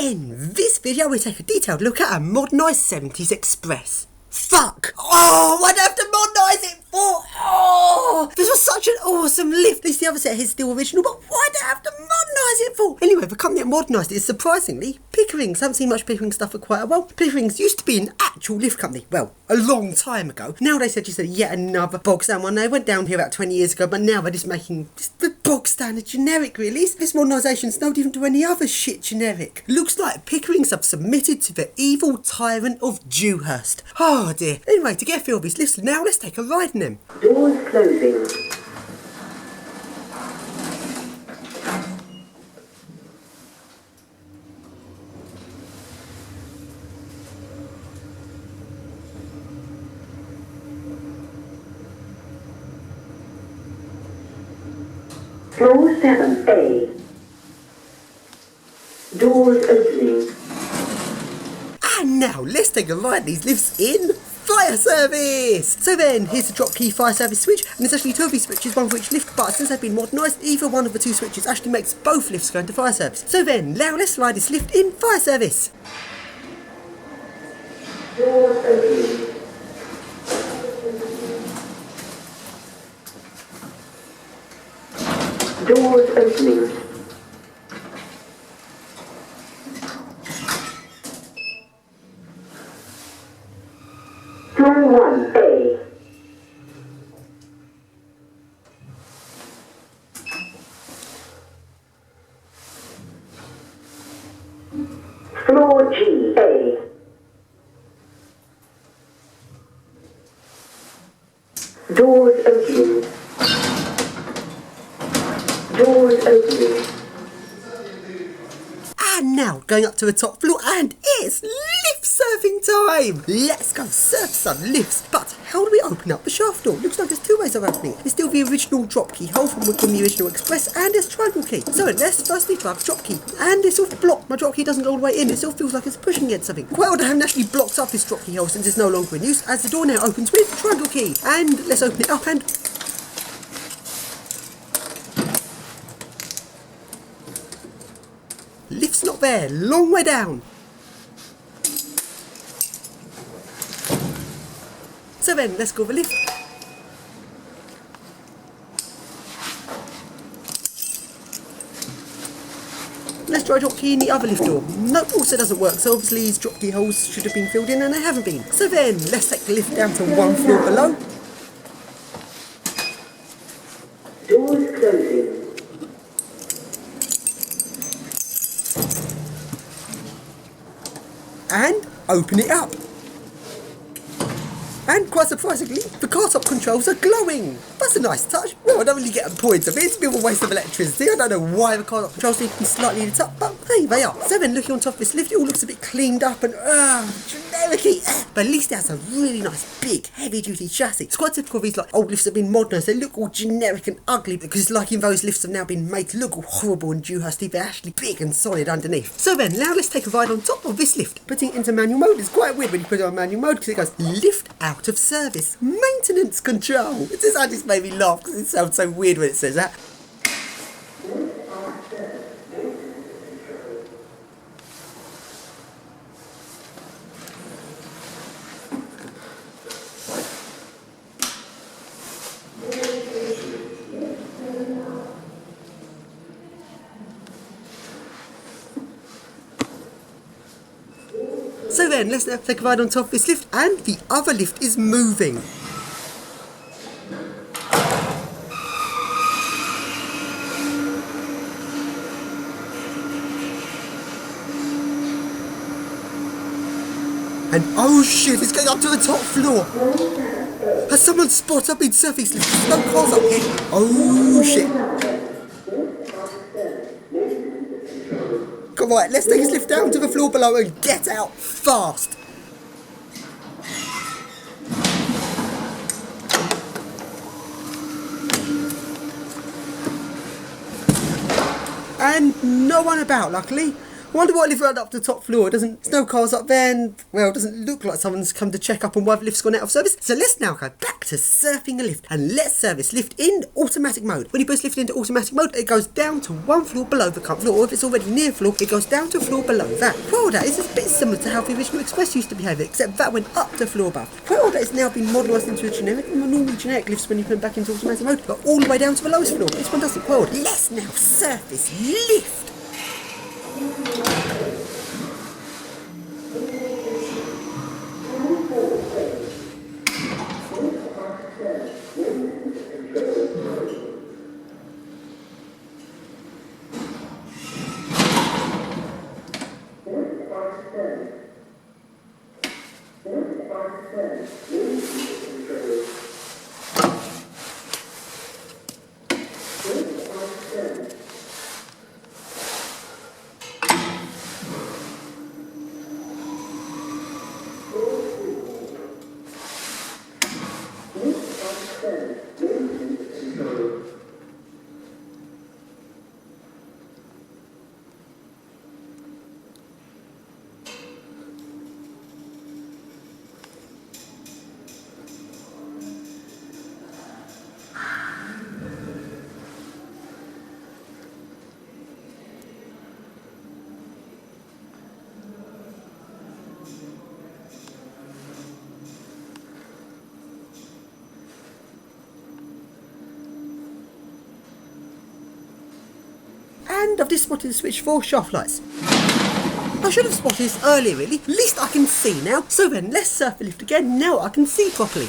In this video we take a detailed look at a modernised 70s Express. Fuck! Oh, why'd I have to modernise it for? Oh, this was such an awesome lift. At least the other set is still original, but why'd I have to modernise it for? Anyway, the company that modernised it is surprisingly Pickerings. I haven't seen much Pickering stuff for quite a while. Pickerings used to be an actual lift company. Well, a long time ago. Now they said just yet another bog standard one. They went down here about 20 years ago, but now they're just making just the bog standard generic, really. This modernisation's no different to any other shit generic. Looks like Pickerings have submitted to the evil tyrant of Dewhurst. Oh dear. Anyway, to get a feel of these lifts now, let's take a ride in them. Doors closing. Floor 7A. Doors opening. And now let's take a ride these lifts in fire service! So then, here's the drop key fire service switch, and there's actually two of these switches, one for each lift, but since they've been modernised, either one of the two switches actually makes both lifts go into fire service. So then, now let's ride this lift in fire service! Doors opening. Doors opening. Floor 1A. Floor GA. Doors opening. Doors opening. And now, going up to the top floor, and it's lift surfing time! Let's go surf some lifts, but how do we open up the shaft door? Looks like there's two ways of opening it. There's still the original drop key hole from the original Express, and there's triangle key. So let's firstly try the drop key. And it's all blocked. My drop key doesn't go all the way in. It still feels like it's pushing against something. Quite odd I haven't actually blocked up this drop key hole since it's no longer in use, as the door now opens with triangle key. And let's open it up and... lift's not there, long way down. So then, let's go for the lift. Let's try drop key in the other lift door. Nope, also doesn't work, so obviously these drop key holes should have been filled in and they haven't been. So then, let's take the lift down to one floor below. Doors closing. And open it up. And quite surprisingly, the car top controls are glowing. That's a nice touch. Well, I don't really get a point of it. It's a bit of a waste of electricity. I don't know why the car top controls need to be slightly lit up, but hey, they are. So then, looking on top of this lift, it all looks a bit cleaned up and generic-y. But at least it has a really nice, big, heavy-duty chassis. It's quite typical of these like old lifts that have been modernised. They look all generic and ugly because like in those lifts have now been made to look all horrible and Dewhursty, they're actually big and solid underneath. So then, now let's take a ride on top of this lift. Putting it into manual mode is quite weird when you put it on manual mode because it goes lift out of service, maintenance control. It just made me laugh because it sounds so weird when it says that. So then, let's now take a ride on top of this lift, and the other lift is moving. And oh shit, it's going up to the top floor. Has someone spotted up in surfing lift? There's no cars up here. Oh shit. Right, let's take this lift down to the floor below and get out fast. And no one about, luckily. I wonder why I live right up to the top floor. There's no cars up there, and, well, it doesn't look like someone's come to check up on why the lift's gone out of service. So let's now go back to surfing a lift, and let's service lift in automatic mode. When you push lift into automatic mode, it goes down to one floor below the current floor, or if it's already near floor, it goes down to a floor below that. Well, that is a bit similar to how the original Express used to behave, except that went up to floor above. Well, that has now been modernised into a normal generic lifts when you put them back into automatic mode, but all the way down to the lowest floor. This one does it well. Let's now surface lift. And I've just spotted the switch for shaft lights. I should have spotted this earlier really, at least I can see now. So then, let's surf the lift again, now I can see properly.